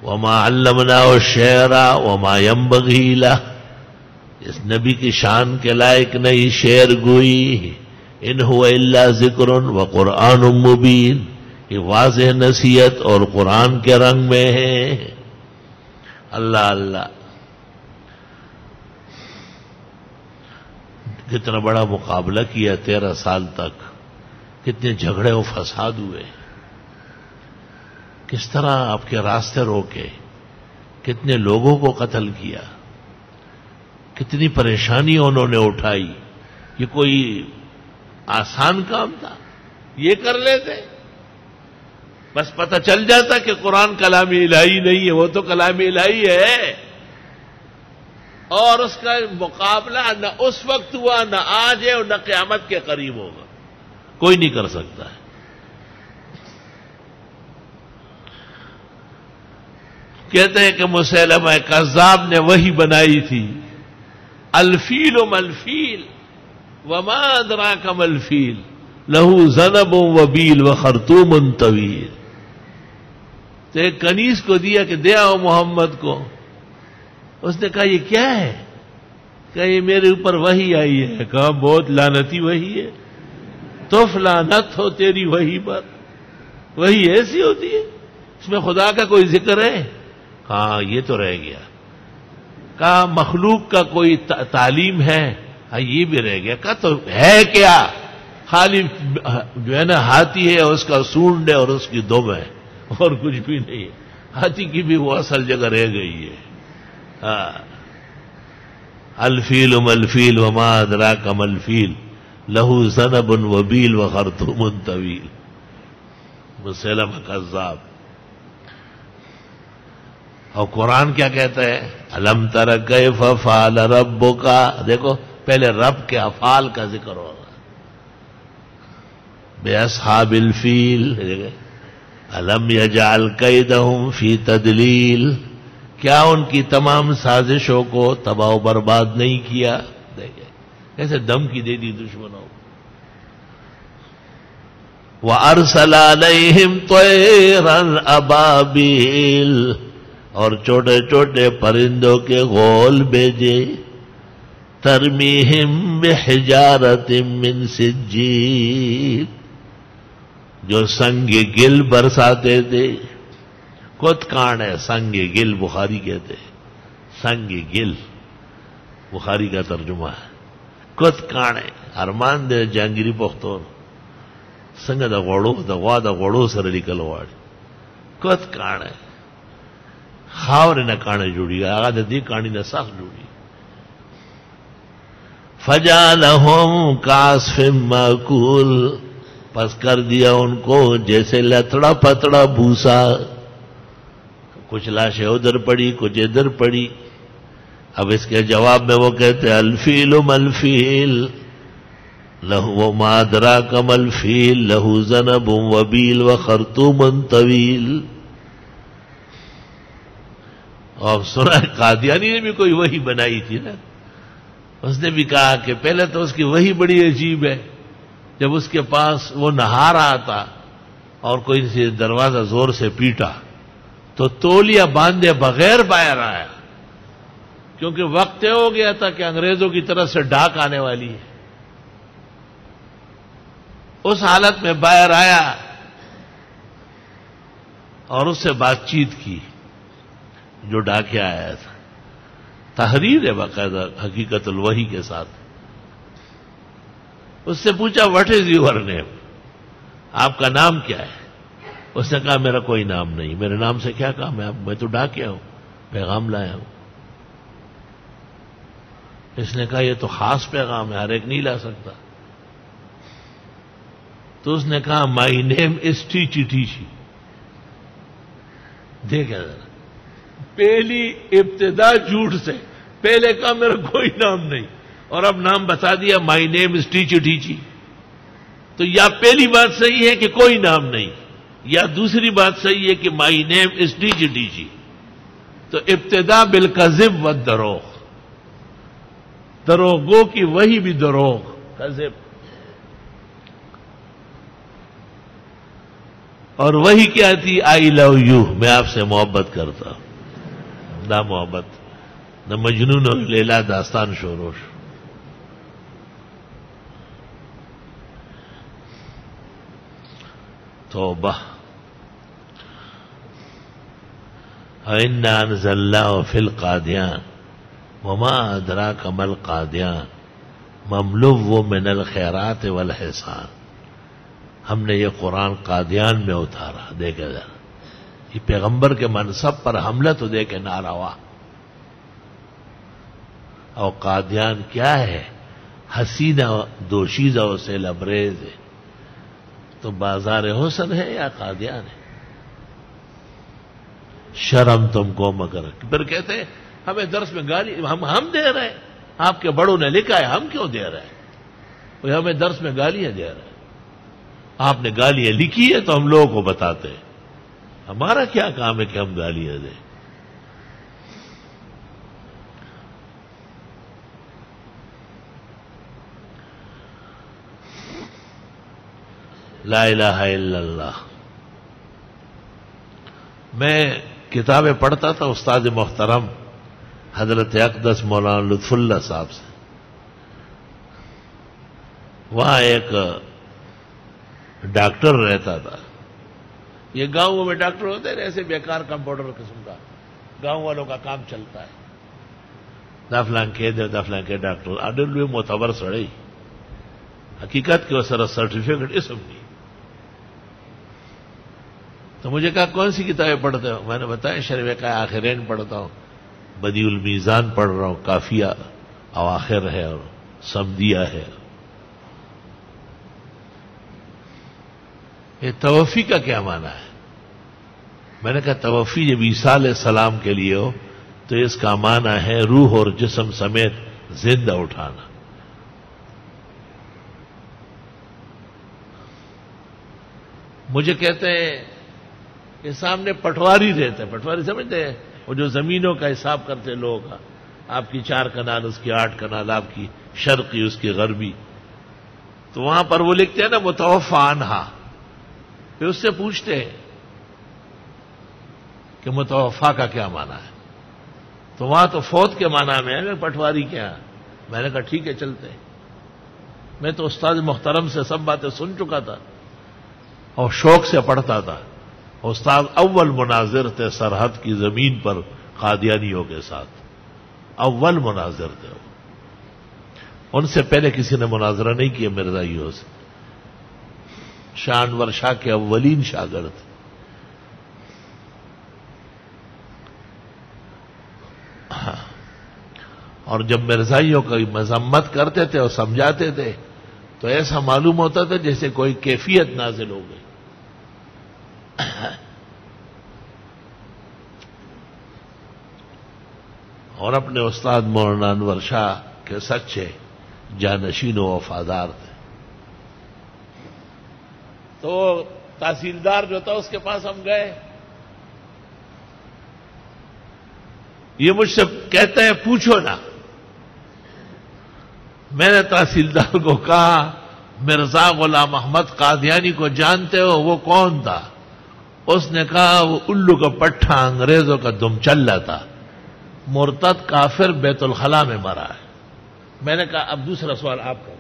وما علمناه الشعر وما ينبغي له، اس نبی کی شان کے لائق نہیں شعر گوئی. ان هو الا ذکر وقرآن مبین، یہ واضح نصیحت اور قرآن کے رنگ میں ہے. اللہ اللہ، کتنا بڑا مقابلہ کیا 13 سال تک، کتنے جھگڑے و فساد ہوئے، کس طرح آپ کے راستے روکے، کتنے لوگوں کو قتل کیا، کتنی پریشانی انہوں نے اٹھائی. یہ کوئی آسان کام تھا؟ یہ کر لیتے؟ بس پتہ چل جاتا کہ قرآن کلام الہی نہیں ہے، وہ تو کلام الہی ہے، اور اس کا مقابلہ نہ اس وقت ہوا، نہ آج ہے، اور نہ قیامت کے قریب ہوگا. کوئی نہیں کر سکتا ہے. کہتے ہیں کہ مسیلمہ کذاب نے وہی بنائی تھی، الفیل ملفیل وما ادراک ملفیل لہو ذنب وبیل وخرطوم طویل. تو ایک کنیز کو دیا کہ دے آؤ محمد کو. اس نے کہا یہ کیا ہے؟ کہ یہ میرے اوپر وحی آئی ہے. کہا بہت لعنتی وحی ہے، تو لعنت ہو تیری وحی پر. وحی ایسی ہوتی ہے، اس میں خدا کا کوئی ذکر ہے؟ ہاں یہ تو رہ گیا. کہا مخلوق کا کوئی تعلیم ہے؟ ہاں یہ بھی رہ گیا. کہا تو ہے کیا؟ خالی جو ہے نا ہاتھی ہے، اس کا سونڈ ہے اور اس کی دم ہے، اور کچھ بھی نہیں ہے. ہاتھی کی بھی وہ اصل جگہ رہ گئی ہے. الفیل ملفیل وما ادراک ملفیل لہو ذنب وبیل وخرطوم طویل. مسیلمہ کذاب. اور قرآن کیا کہتا ہے؟ الم تر کیف فعل ربک. دیکھو پہلے رب کے افعال کا ذکر ہوگا. باصحاب الفیل، الم یجعل کیدہم فی تدلیل، کیا ان کی تمام سازشوں کو تباہ و برباد نہیں کیا؟ دیکھیں کیسے دھمکی دے دی دشمنوں. وَأَرْسَلَ عَلَيْهِمْ طَيْرًا أَبَابِيلَ، اور چھوٹے چھوٹے پرندوں کے غول بھیجے. ترمیہم بحجارۃ من سجیل، جو سنگ گل برساتے تھے. کت کان ہے سنگ گل، بخاری کہتے ہیں سنگ گل، بخاری کا ترجمہ ہے. کت کان ہے ارمان دے جانگیری پختون سنگ دا غوڑو دا غوا دا غوڑو سر نکل واڑی. کت کان ہے خاور نہ کانے جوڑی، آگا دی کانی نہ سخ جوڑی. فجعلہم کعصف مأکول، پس کر دیا ان کو جیسے لتڑا پتڑا بھوسا. کچھ لاشیں ادھر پڑی، کچھ ادھر پڑی. اب اس کے جواب میں وہ کہتے ہیں الفیل ملفیل لہو وما ادراک ملفیل لہو ذنب وبیل وخرطوم طویل. اور سنا قادیانی نے بھی کوئی وحی بنائی تھی نا. اس نے بھی کہا کہ پہلے تو اس کی وحی بڑی عجیب ہے. جب اس کے پاس وہ نہا رہا تھا اور کوئی سے دروازہ زور سے پیٹا تو تولیہ باندھے بغیر باہر آیا، کیونکہ وقت طے ہو گیا تھا کہ انگریزوں کی طرف سے ڈاک آنے والی ہے. اس حالت میں باہر آیا اور اس سے بات چیت کی جو ڈاکے آیا تھا. تحریر ہے باقاعدہ حقیقت الوحی کے ساتھ. اس سے پوچھا واٹ از یور نیم، آپ کا نام کیا ہے؟ اس نے کہا میرا کوئی نام نہیں. میرے نام سے کیا کام ہے؟ میں تو ڈاکیا ہوں، پیغام لایا ہوں. اس نے کہا یہ تو خاص پیغام ہے، ہر ایک نہیں لا سکتا. تو اس نے کہا مائی نیم از ٹیچی ٹیچی. دیکھا ذرا، پہلی ابتدا جھوٹ سے. پہلے کہا میرا کوئی نام نہیں، اور اب نام بتا دیا مائی نیم از ٹیچی ٹیچی. تو یا پہلی بات صحیح ہے کہ کوئی نام نہیں، یا دوسری بات صحیح ہے کہ مائی نیم از ٹیچی ٹیچی. تو ابتدا بالکذب والدروغ، دروغوں کی وہی بھی دروغ، کذب. اور وہی کیا تھی؟ آئی لو یو، میں آپ سے محبت کرتا ہوں. نہ محبت، نہ مجنون اور لیلا داستان شوروش. توبہ. وَإِنَّا أَنزَلْنَاهُ فِي الْقَادِيَانِ وَمَا أَدْرَاكَ مَا الْقَادِيَانِ مَمْلُوءٌ مِّنَ الْخَيْرَاتِ وَالْإِحْسَانِ. ہم نے یہ قرآن قادیان میں اتارا. دیکھے ذرا، یہ پیغمبر کے منصب پر حملہ تو دیکھے ناروا. اور قادیان کیا ہے؟ حسینہ دوشیزہ سے لبریز ہے. تو بازار حسن ہے یا قادیان ہے؟ شرم تم کو مگر. پھر کہتے ہیں ہمیں درس میں گالی ہم دے رہے ہیں. آپ کے بڑوں نے لکھا ہے، ہم کیوں دے رہے ہیں؟ وہ ہمیں درس میں گالیاں دے رہے ہیں. آپ نے گالیاں لکھی ہے تو ہم لوگوں کو بتاتے ہیں. ہمارا کیا کام ہے کہ ہم گالیاں دیں؟ لا الہ الا اللہ. میں کتابیں پڑھتا تھا استاد محترم حضرت اقدس مولانا لطف اللہ صاحب سے. وہاں ایک ڈاکٹر رہتا تھا. یہ گاؤں میں ڈاکٹر ہوتے ہیں ایسے بیکار کمپاؤنڈر قسم کا، گاؤں والوں کا کام چلتا ہے. دفلان کے ڈاکٹر اڈل بھی معتبر سڑی حقیقت کے سر سرٹیفکیٹ اسم نہیں. تو مجھے کہا کون سی کتابیں پڑھتے ہو؟ میں نے بتایا شرح کا آخرین پڑھتا ہوں، بدیع المیزان پڑھ رہا ہوں، کافیہ اواخر ہے اور سمدیہ ہے. یہ توفی کا کیا معنی ہے؟ میں نے کہا توفی جب عیسیٰ علیہ السلام کے لیے ہو تو اس کا معنی ہے روح اور جسم سمیت زندہ اٹھانا. مجھے کہتے ہیں کہ سامنے پٹواری رہتے ہیں. پٹواری سمجھتے ہیں؟ وہ جو زمینوں کا حساب کرتے لوگوں کا. آپ کی 4 کنال، اس کی 8 کنال، آپ کی شرقی، اس کی غربی. تو وہاں پر وہ لکھتے ہیں نا متوفی عنہا. پھر اس سے پوچھتے ہیں کہ متوفا کا کیا معنی ہے؟ تو وہاں تو فوت کے معنی میں ہے. پٹواری کیا؟ میں نے کہا ٹھیک ہے چلتے ہیں. میں تو استاد محترم سے سب باتیں سن چکا تھا اور شوق سے پڑھتا تھا. استاد اول مناظر تھے سرحد کی زمین پر قادیانیوں کے ساتھ. اول مناظر تھے. ان سے پہلے کسی نے مناظرہ نہیں کیا مرزائیوں سے. شاہ انور شاہ کے اولین شاگرد تھے. اور جب مرزائیوں کی مذمت کرتے تھے اور سمجھاتے تھے تو ایسا معلوم ہوتا تھا جیسے کوئی کیفیت نازل ہو گئی. اور اپنے استاد مولانا انور شاہ کے سچے جانشین و وفادار تھے. تو تحصیلدار جو تھا اس کے پاس ہم گئے. یہ مجھ سے کہتے ہیں پوچھو نا. میں نے تحصیلدار کو کہا مرزا غلام احمد قادیانی کو جانتے ہو؟ وہ کون تھا؟ اس نے کہا وہ الو کا پٹھا انگریزوں کا دم چلا تھا، مرتد کافر بیت الخلا میں مرا ہے. میں نے کہا اب دوسرا سوال آپ کریں.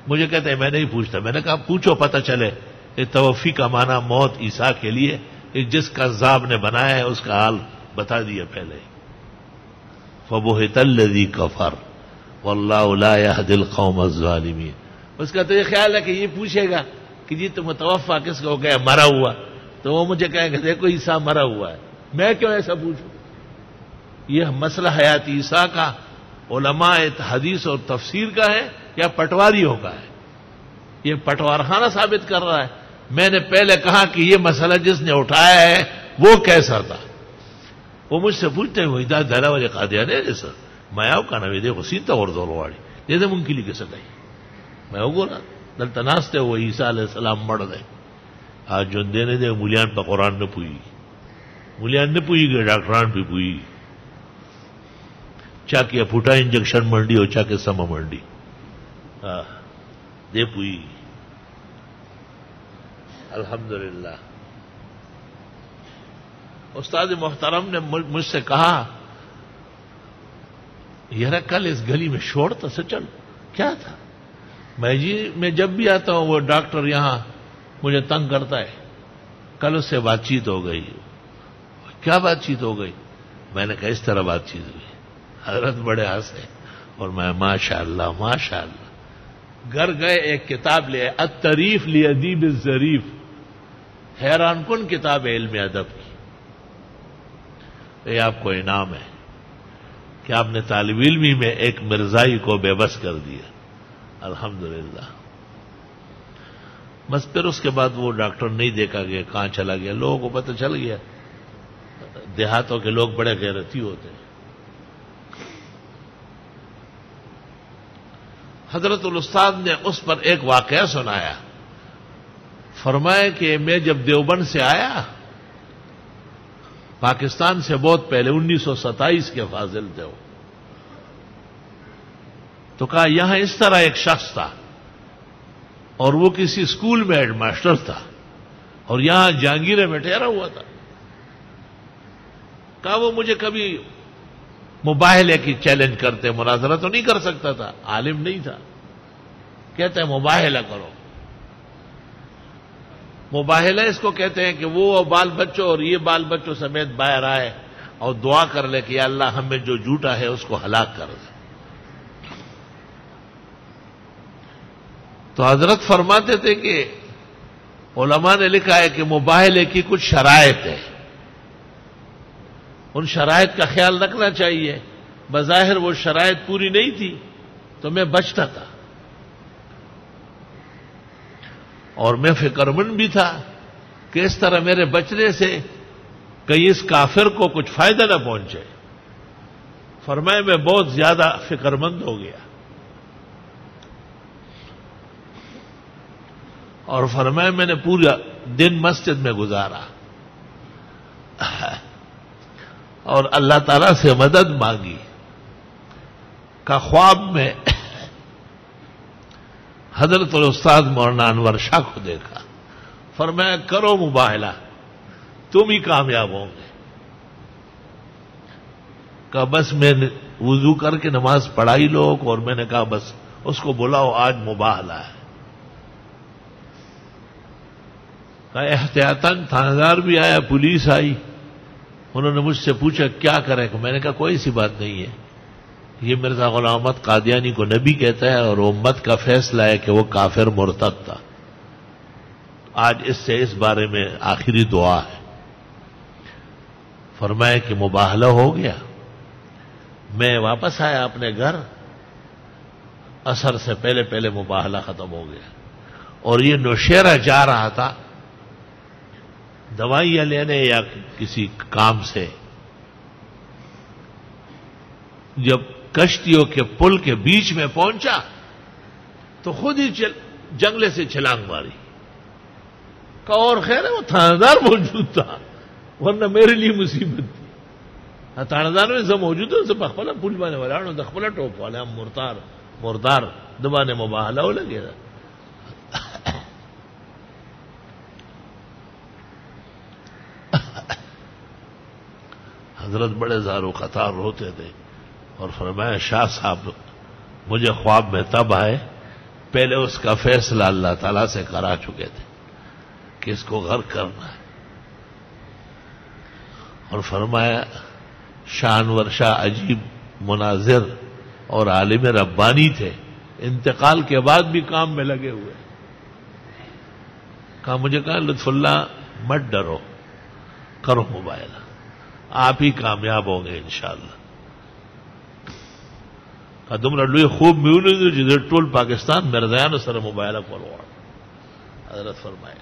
مجھے کہتے ہیں میں نہیں پوچھتا. میں نے کہا پوچھو پتہ چلے. یہ توفی کا معنی موت عیسیٰ کے لیے جس کذاب نے بنایا ہے اس کا حال بتا دیا پہلے. فَبُهِتَ الَّذِي كَفَرَ وَاللَّهُ لَا يَهْدِي الْقَوْمَ الظَّالِمِينَ. اس کا تو یہ خیال ہے کہ یہ پوچھے گا کہ جی تو متوفا کس کو گیا؟ مرا ہوا. تو وہ مجھے کہیں گے دیکھو عیسیٰ مرا ہوا ہے. میں کیوں ایسا پوچھوں؟ یہ مسئلہ حیات عیسیٰ کا علماء حدیث اور تفسیر کا ہے یا پٹواریوں کا ہے؟ یہ پٹوار خانہ ثابت کر رہا ہے. میں نے پہلے کہا کہ یہ مسئلہ جس نے اٹھایا ہے وہ کیسا تھا. وہ مجھ سے پوچھتے ہیں وہ ہدایت دہلا والے قادیان ہے جیسا میں آپ کا نام دیکھو سیتا اور دور واڑی دے دے ان کے لیے کیسے گئی. میں وہ بولا دل تناستے وہ عیسیٰ علیہ السلام مڑ دے. آج جو دینے دے مولیان پہ قرآن نہ پوئی، مولیان نہ پوئی گئے ڈاکٹران پہ پوئی. چا کے پھوٹا انجیکشن منڈی اور چا کے سما منڈی دے پوئی. الحمدللہ. استاد محترم نے مجھ سے کہا یار کل اس گلی میں شور تھا سچل کیا تھا؟ میں جب بھی آتا ہوں وہ ڈاکٹر یہاں مجھے تنگ کرتا ہے. کل اس سے بات چیت ہو گئی. کیا بات چیت ہو گئی؟ میں نے کہا اس طرح بات چیت ہوئی. حضرت بڑے ہنسے اور میں ماشاء اللہ ماشاء اللہ. گھر گئے ایک کتاب لے الطریف لادیب الظریف، حیران کن کتاب علم ادب کی. یہ آپ کو انعام ہے کہ آپ نے طالب علمی میں ایک مرزائی کو بے بس کر دیا. الحمدللہ. بس پھر اس کے بعد وہ ڈاکٹر نہیں دیکھا گیا کہاں چلا گیا. لوگوں کو پتہ چل گیا. دیہاتوں کے لوگ بڑے غیرتی ہوتے ہیں. حضرت الاستاد نے اس پر ایک واقعہ سنایا. فرمایا کہ میں جب دیوبند سے آیا، پاکستان سے بہت پہلے 1927 کے فاضل تھے وہ، تو کہا یہاں اس طرح ایک شخص تھا اور وہ کسی اسکول میں ہیڈ ماسٹر تھا اور یہاں جہانگیرے میں ٹھہرا ہوا تھا. کہا وہ مجھے کبھی مباہلے کی چیلنج کرتے، مناظرہ تو نہیں کر سکتا تھا، عالم نہیں تھا. کہتے ہیں مباہلہ کرو. مباہلہ اس کو کہتے ہیں کہ وہ بال بچوں اور یہ بال بچوں سمیت باہر آئے اور دعا کر لے کہ یا اللہ ہمیں جو جھوٹا ہے اس کو ہلاک کر دے. تو حضرت فرماتے تھے کہ علماء نے لکھا ہے کہ مباہلے کی کچھ شرائط ہے، ان شرائط کا خیال رکھنا چاہیے. بظاہر وہ شرائط پوری نہیں تھی تو میں بچتا تھا اور میں فکر مند بھی تھا کہ اس طرح میرے بچنے سے کہیں اس کافر کو کچھ فائدہ نہ پہنچے. فرمایا میں بہت زیادہ فکر مند ہو گیا اور فرمایا میں نے پورا دن مسجد میں گزارا اور اللہ تعالی سے مدد مانگی. کا خواب میں حضرت الاستاذ مولانا انور شاہ کو دیکھا. فرمایا کرو مباہلہ تم ہی کامیاب ہوں گے. کہا بس میں نے وضو کر کے نماز پڑھائی لوگ اور میں نے کہا بس اس کو بلاؤ آج مباہلہ ہے. کہا احتیاطاً تھانیدار بھی آیا، پولیس آئی. انہوں نے مجھ سے پوچھا کیا کریں؟ میں نے کہا کوئی سی بات نہیں ہے، یہ مرزا غلام احمد قادیانی کو نبی کہتا ہے اور امت کا فیصلہ ہے کہ وہ کافر مرتد تھا. آج اس سے اس بارے میں آخری دعا ہے. فرمایا کہ مباہلہ ہو گیا. میں واپس آیا اپنے گھر، عصر سے پہلے پہلے مباہلہ ختم ہو گیا اور یہ نوشیرہ جا رہا تھا دوائیاں لینے یا کسی کام سے. جب کشتیوں کے پل کے بیچ میں پہنچا تو خود ہی جنگلے سے چھلانگ ماری. کہا اور خیر ہے وہ تھانیدار موجود تھا ورنہ میرے لیے مصیبت تھی. تھانیدار میں سب موجود ہے، سب اخبلا پل بانے والا دخبلا ٹوپ والے ہم مردار دبانے مباہلہ ہو لگے تھا. حضرت بڑے زارو قطار روتے تھے اور فرمایا شاہ صاحب مجھے خواب میں تب آئے، پہلے اس کا فیصلہ اللہ تعالیٰ سے کرا چکے تھے کہ اس کو غرق کرنا ہے. اور فرمایا شاہ انور شاہ عجیب مناظر اور عالم ربانی تھے، انتقال کے بعد بھی کام میں لگے ہوئے. کہا مجھے کہا لطف اللہ مت ڈرو، کرو مباہلہ، آپ ہی کامیاب ہوں گے انشاءاللہ. کہا تم لوی خوب میولے جدھر ٹول پاکستان مرزایان سر مباہلہ کرو. حضرت فرمائے